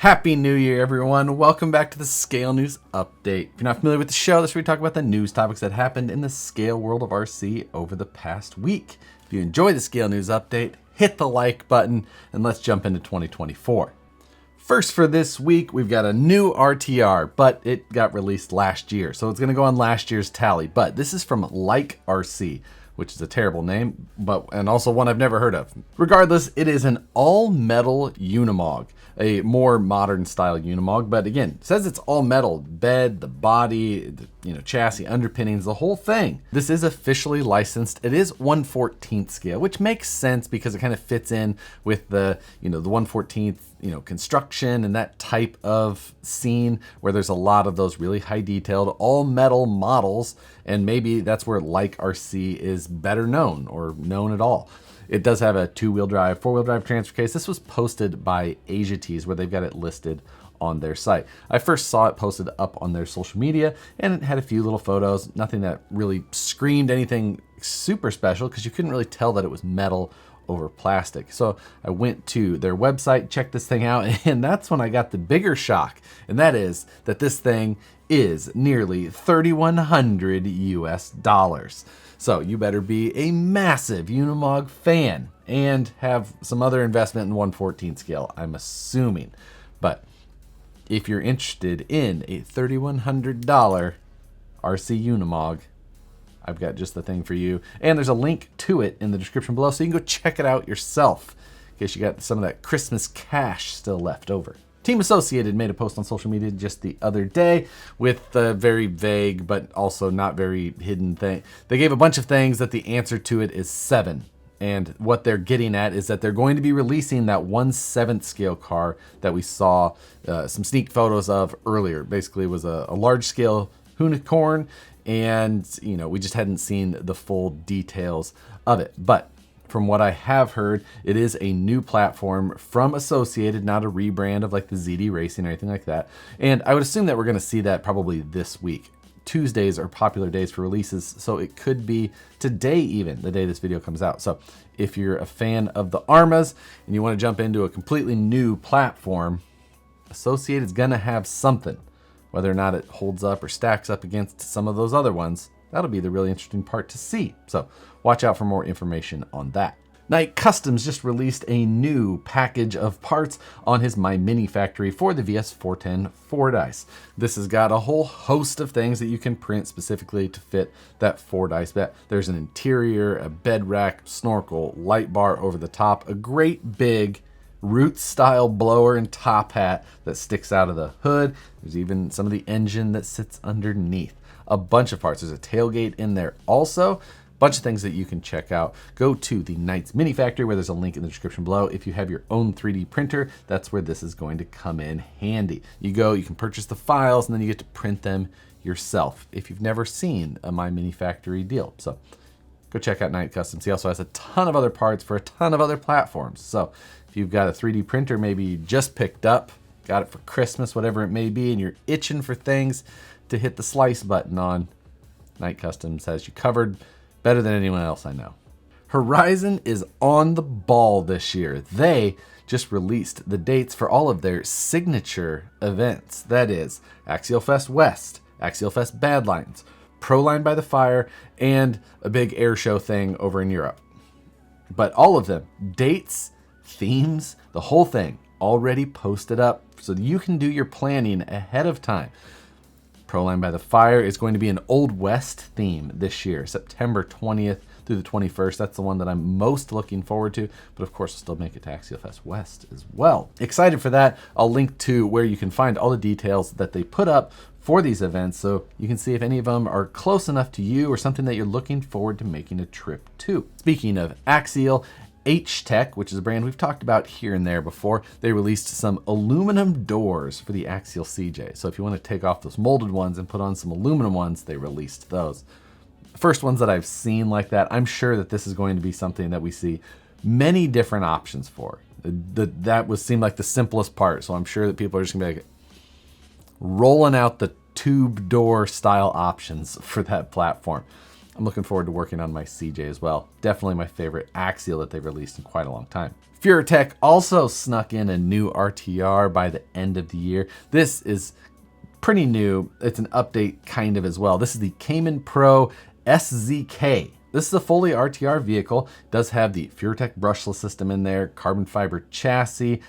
Happy New Year, everyone. Welcome back to the Scale News Update. If you're not familiar with the show, this is where we talk about the news topics that happened in the scale world of RC over the past week. If you enjoy the Scale News Update, hit the like button, and let's jump into 2024. First for this week, we've got a new RTR, but it got released last year, so it's going to go on last year's tally. But this is from Like RC, which is a terrible name, and also one I've never heard of. Regardless, it is an all-metal Unimog, a more modern style Unimog, but again, it says it's all metal, bed, the body, the chassis, underpinnings, the whole thing. This is officially licensed. It is 1/14th scale, which makes sense because it kind of fits in with the, the 1/14th, construction and that type of scene where there's a lot of those really high detailed all metal models, and maybe that's where Like RC is better known or known at all. It does have a 2-wheel drive, 4-wheel drive transfer case. This was posted by AsiaTees, where they've got it listed on their site. I first saw it posted up on their social media, and it had a few little photos, nothing that really screamed anything super special because you couldn't really tell that it was metal over plastic. So I went to their website, checked this thing out, and that's when I got the bigger shock, and that is that this thing is nearly $3,100 US. So you better be a massive Unimog fan and have some other investment in 1/14 scale, I'm assuming. But if you're interested in a $3,100 RC Unimog, I've got just the thing for you. And there's a link to it in the description below, so you can go check it out yourself in case you got some of that Christmas cash still left over. Team Associated made a post on social media just the other day with a very vague but also not very hidden thing. They gave a bunch of things that the answer to it is 7. And what they're getting at is that they're going to be releasing that 1/7 scale car that we saw some sneak photos of earlier. Basically, it was a large scale unicorn, and we just hadn't seen the full details of it. But from what I have heard, it is a new platform from Associated, not a rebrand of like the ZD Racing or anything like that. And I would assume that we're going to see that probably this week. Tuesdays are popular days for releases, so it could be today even, the day this video comes out. So if you're a fan of the ARMAs and you want to jump into a completely new platform, Associated's going to have something. Whether or not it holds up or stacks up against some of those other ones, that'll be the really interesting part to see. So watch out for more information on that. Knight Customs just released a new package of parts on his My Mini Factory for the VS410 Fordice. This has got a whole host of things that you can print specifically to fit that Fordice bed. There's an interior, a bed rack, snorkel, light bar over the top, a great big Roots style blower and top hat that sticks out of the hood. There's even some of the engine that sits underneath. A bunch of parts. There's a tailgate in there also. Bunch of things that you can check out. Go to the Knight's Mini Factory, where there's a link in the description below. If you have your own 3D printer, that's where this is going to come in handy. You can purchase the files, and then you get to print them yourself if you've never seen a My Mini Factory deal. So go check out Knight Customs. He also has a ton of other parts for a ton of other platforms. So if you've got a 3D printer, maybe you just picked up, got it for Christmas, whatever it may be, and you're itching for things to hit the slice button on, Knight Customs has you covered better than anyone else I know. Horizon is on the ball this year. They just released the dates for all of their signature events. That is Axial Fest West, Axial Fest Badlands, Pro Line by the Fire, and a big air show thing over in Europe. But all of them, dates, themes, the whole thing, already posted up so that you can do your planning ahead of time. Pro Line by the Fire is going to be an Old West theme this year, September 20th through the 21st. That's the one that I'm most looking forward to, but of course I'll still make it to Axial Fest West as well. Excited for that. I'll link to where you can find all the details that they put up for these events so you can see if any of them are close enough to you or something that you're looking forward to making a trip to. Speaking of Axial, H-Tech, which is a brand we've talked about here and there before, they released some aluminum doors for the Axial CJ. So if you want to take off those molded ones and put on some aluminum ones, they released those. First ones that I've seen like that. I'm sure that this is going to be something that we see many different options for. That would seem like the simplest part, so I'm sure that people are just going to be like rolling out the tube door style options for that platform. I'm looking forward to working on my CJ as well. Definitely my favorite Axial that they've released in quite a long time. Furatech also snuck in a new RTR by the end of the year. This is pretty new. It's an update kind of as well. This is the Cayman Pro SZK. This is a fully RTR vehicle. It does have the Furatech brushless system in there, carbon fiber chassis,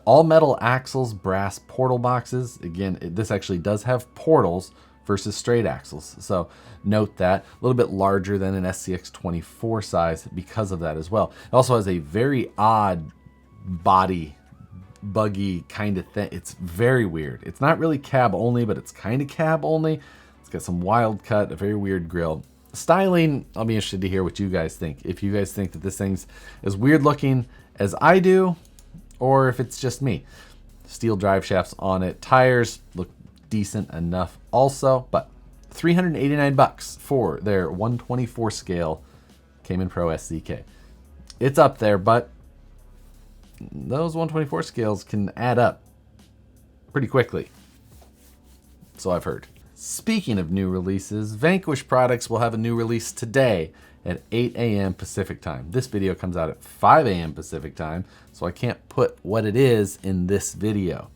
all metal axles, brass portal boxes. Again, this actually does have portals versus straight axles. So note that. A little bit larger than an SCX24 size because of that as well. It also has a very odd body, buggy kind of thing. It's very weird. It's not really cab only, but it's kind of cab only. It's got some wild cut, a very weird grille. Styling, I'll be interested to hear what you guys think. If you guys think that this thing's as weird looking as I do, or if it's just me. Steel drive shafts on it. Tires look decent enough also, but $389 for their 124 scale Cayman Pro SZK. It's up there, but those 124 scales can add up pretty quickly. So I've heard. Speaking of new releases, Vanquish products will have a new release today at 8 a.m. Pacific time. This video comes out at 5 a.m. Pacific time, so I can't put what it is in this video.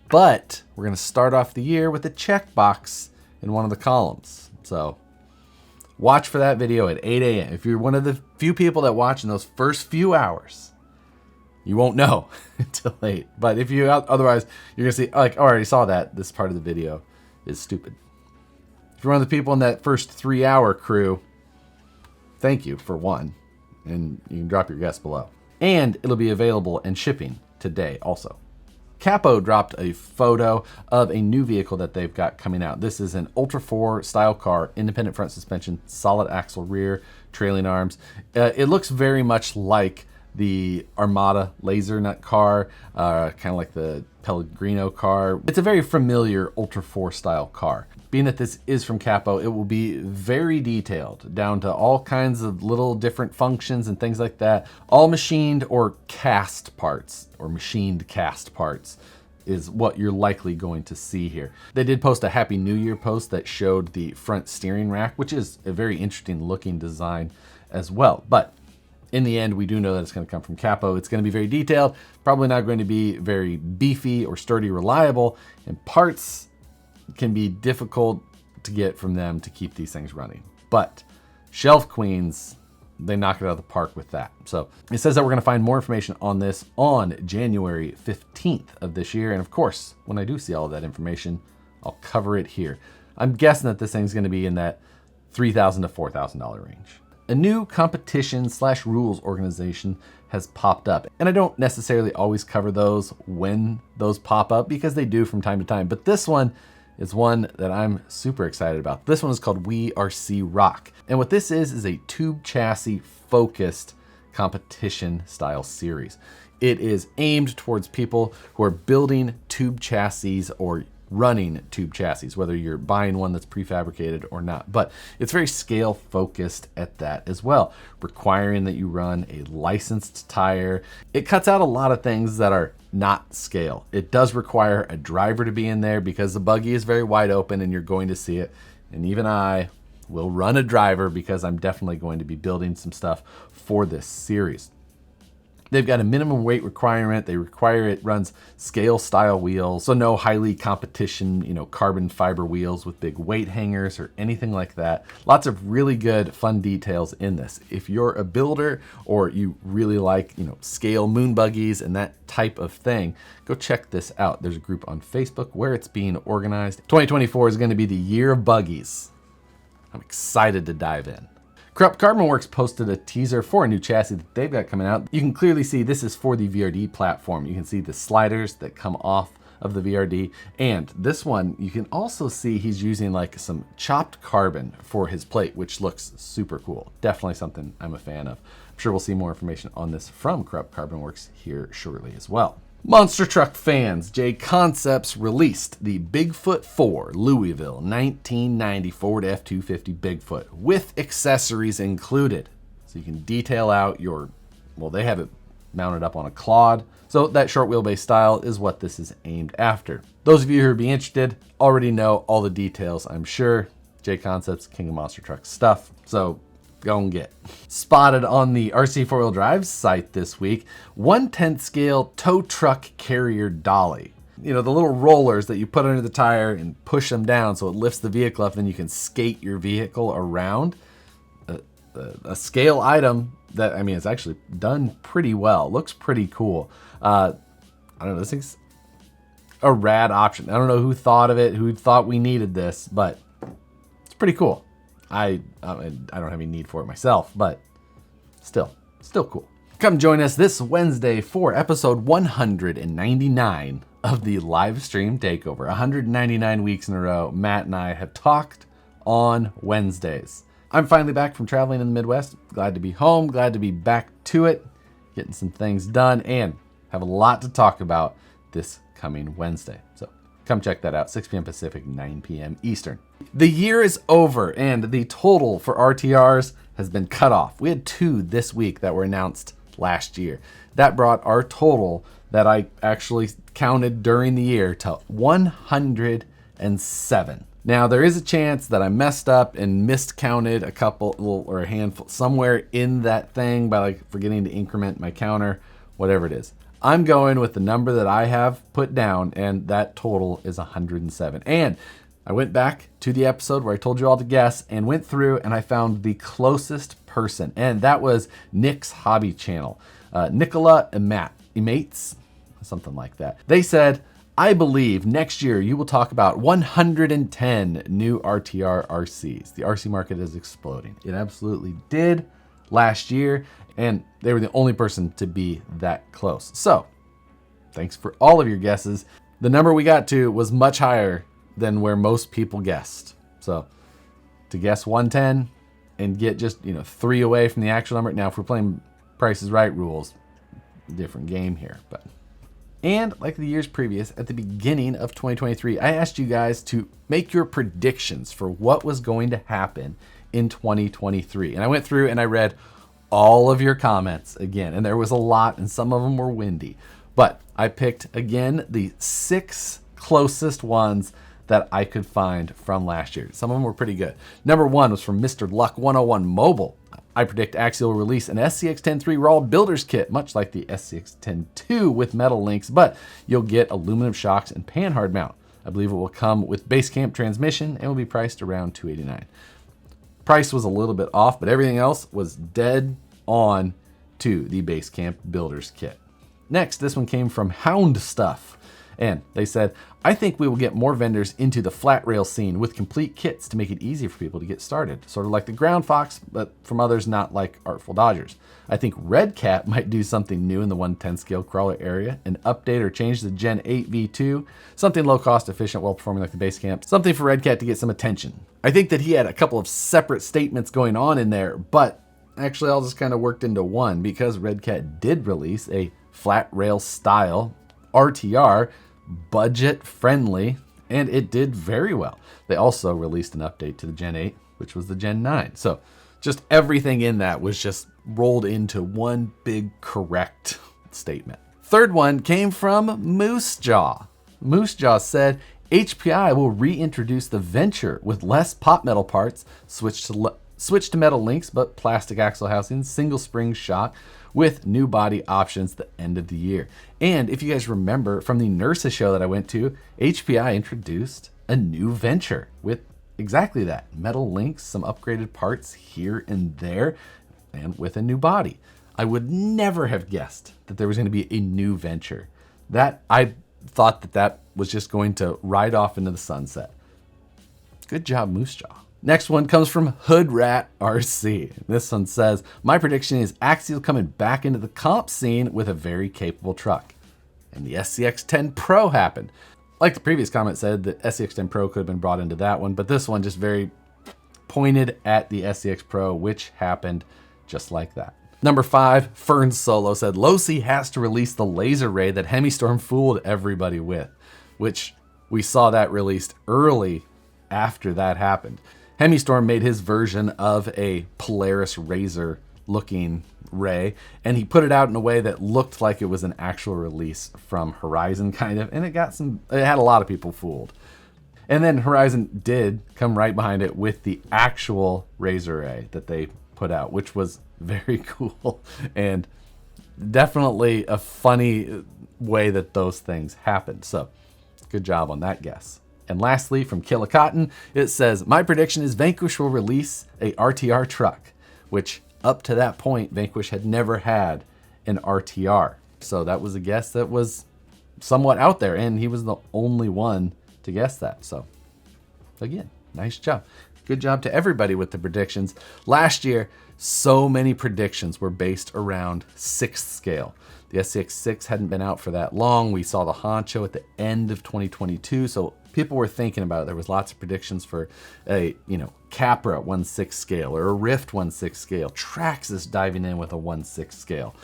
But we're going to start off the year with a checkbox in one of the columns. So watch for that video at 8 a.m. If you're one of the few people that watch in those first few hours, you won't know until 8. But if you otherwise, you're going to see, like, oh, I already saw that. This part of the video is stupid. If you're one of the people in that first 3-hour crew, thank you for one. And you can drop your guess below. And it'll be available and shipping today also. Capo dropped a photo of a new vehicle that they've got coming out. This is an Ultra 4 style car, independent front suspension, solid axle rear, trailing arms. It looks very much like the Armada laser nut car, kind of like the Pellegrino car. It's a very familiar Ultra 4 style car. Being that this is from Capo, it will be very detailed, down to all kinds of little different functions and things like that. All machined or cast parts, or machined cast parts, is what you're likely going to see here. They did post a Happy New Year post that showed the front steering rack, which is a very interesting looking design as well. But in the end, we do know that it's going to come from Capo. It's going to be very detailed, probably not going to be very beefy or sturdy, reliable, and parts can be difficult to get from them to keep these things running. But Shelf Queens, they knock it out of the park with that. So it says that we're going to find more information on this on January 15th of this year. And of course, when I do see all of that information, I'll cover it here. I'm guessing that this thing's going to be in that $3,000 to $4,000 range. A new competition/rules organization has popped up. And I don't necessarily always cover those when those pop up, because they do from time to time. But this one is one that I'm super excited about. This one is called We Are C-Rock. And what this is a tube chassis focused competition style series. It is aimed towards people who are building tube chassis or running tube chassis, whether you're buying one that's prefabricated or not. But it's very scale focused at that as well, requiring that you run a licensed tire. It cuts out a lot of things that are not scale. It does require a driver to be in there because the buggy is very wide open and you're going to see it. And even I will run a driver because I'm definitely going to be building some stuff for this series. They've got a minimum weight requirement. They require it runs scale style wheels. So no highly competition, carbon fiber wheels with big weight hangers or anything like that. Lots of really good fun details in this. If you're a builder or you really like, scale moon buggies and that type of thing, go check this out. There's a group on Facebook where it's being organized. 2024 is going to be the year of buggies. I'm excited to dive in. CRUP Carbon Works posted a teaser for a new chassis that they've got coming out. You can clearly see this is for the VRD platform. You can see the sliders that come off of the VRD. And this one, you can also see he's using like some chopped carbon for his plate, which looks super cool. Definitely something I'm a fan of. I'm sure we'll see more information on this from CRUP Carbon Works here shortly as well. Monster truck fans, JConcepts released the Bigfoot 4 Louisville 1990 Ford F-250 Bigfoot with accessories included. So you can detail out they have it mounted up on a clod. So that short wheelbase style is what this is aimed after. Those of you who would be interested already know all the details, I'm sure. JConcepts, King of Monster Truck stuff. So go and get. Spotted on the RC 4-wheel drive site this week, 1/10 scale tow truck carrier dolly. You know, the little rollers that you put under the tire and push them down so it lifts the vehicle up, and then you can skate your vehicle around. A scale item that, I mean, it's actually done pretty well. Looks pretty cool. I don't know, this thing's a rad option. I don't know who thought of it, who thought we needed this, but it's pretty cool. I don't have any need for it myself, but still cool. Come join us this Wednesday for episode 199 of the Livestream Takeover. 199 weeks in a row, Matt and I have talked on Wednesdays. I'm finally back from traveling in the Midwest. Glad to be home, glad to be back to it, getting some things done, and have a lot to talk about this coming Wednesday. So come check that out, 6 p.m. Pacific, 9 p.m. Eastern. The year is over, and the total for RTRs has been cut off. We had 2 this week that were announced last year. That brought our total that I actually counted during the year to 107. Now, there is a chance that I messed up and miscounted a couple or a handful somewhere in that thing by like forgetting to increment my counter, whatever it is. I'm going with the number that I have put down, and that total is 107. And I went back to the episode where I told you all to guess and went through, and I found the closest person, and that was Nick's Hobby Channel. Nicola and Matt, Emates, something like that. They said, I believe next year you will talk about 110 new RTR RCs. The RC market is exploding. It absolutely did last year, and they were the only person to be that close. So thanks for all of your guesses. The number we got to was much higher than where most people guessed. So to guess 110 and get just, 3 away from the actual number. Now, if we're playing Price is Right rules, different game here, but. And like the years previous, at the beginning of 2023, I asked you guys to make your predictions for what was going to happen in 2023. And I went through and I read all of your comments again, and there was a lot, and some of them were windy. But I picked, again, the 6 closest ones that I could find from last year. Some of them were pretty good. Number 1 was from Mr. Luck 101 Mobile. I predict Axial will release an SCX-10-3 Raw Builder's Kit, much like the SCX-10-2 with metal links, but you'll get aluminum shocks and panhard mount. I believe it will come with Basecamp transmission and will be priced around $289. Price was a little bit off, but everything else was dead on to the Basecamp Builder's Kit. Next, this one came from Hound Stuff. And they said, I think we will get more vendors into the flat rail scene with complete kits to make it easy for people to get started. Sort of like the Ground Fox, but from others not like Artful Dodgers. I think Red Cat might do something new in the 110 scale crawler area, and update or change the Gen 8 V2, something low cost, efficient, well performing like the Basecamp, something for Red Cat to get some attention. I think that he had a couple of separate statements going on in there, but actually all just kind of worked into one, because Red Cat did release a flat rail style RTR, budget friendly, and it did very well. They also released an update to the Gen 8, which was the Gen 9. So just everything in that was just rolled into one big correct statement. Third one came from Moose Jaw. Moose Jaw said, HPI will reintroduce the Venture with less pot metal parts, switch to metal links, but plastic axle housing, single spring shock, with new body options at the end of the year. And if you guys remember from the Nurses show that I went to, HPI introduced a new Venture with exactly that. Metal links, some upgraded parts here and there, and with a new body. I would never have guessed that there was going to be a new Venture. That I thought that was just going to ride off into the sunset. Good job, Moose Jaw. Next one comes from Hood Rat RC. This one says, my prediction is Axial coming back into the comp scene with a very capable truck. And the SCX-10 Pro happened. Like the previous comment said, the SCX-10 Pro could have been brought into that one, but this one just very pointed at the SCX Pro, which happened just like that. Number 5, Fern Solo said, Losi has to release the laser ray that Hemistorm fooled everybody with, which we saw that released early after that happened. Hemistorm made his version of a Polaris Razor looking ray, and he put it out in a way that looked like it was an actual release from Horizon kind of, and it had a lot of people fooled. And then Horizon did come right behind it with the actual Razor Ray that they put out, which was very cool and definitely a funny way that those things happened. So good job on that guess. And lastly, from Killicotton, it says, my prediction is Vanquish will release a RTR truck, which up to that point, Vanquish had never had an RTR. So that was a guess that was somewhat out there, and he was the only one to guess that. So again, nice job. Good job to everybody with the predictions. Last year, so many predictions were based around 6th scale. The SCX-6 hadn't been out for that long. We saw the Honcho at the end of 2022, so people were thinking about it. There was lots of predictions for a, Capra 1/6 scale or a Rift 1/6 scale. Traxxas diving in with a 1/6 scale.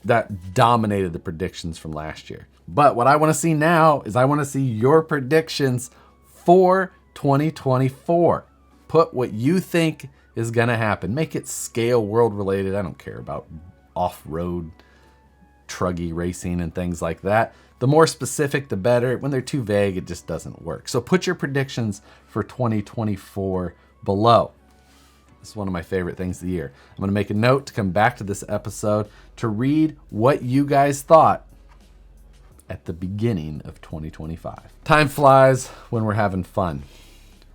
That dominated the predictions from last year. But what I want to see now is I want to see your predictions for 2024. Put what you think is going to happen. Make it scale world related. I don't care about off-road truggy racing and things like that. The more specific, the better. When they're too vague, it just doesn't work. So put your predictions for 2024 below. This is one of my favorite things of the year. I'm going to make a note to come back to this episode to read what you guys thought at the beginning of 2025. Time flies when we're having fun.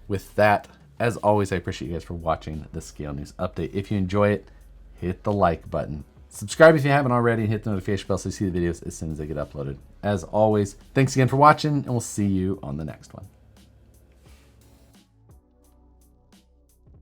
With that, as always, I appreciate you guys for watching the Scale News Update. If you enjoy it, hit the like button. Subscribe if you haven't already, and hit the notification bell so you see the videos as soon as they get uploaded. As always, thanks again for watching, and we'll see you on the next one.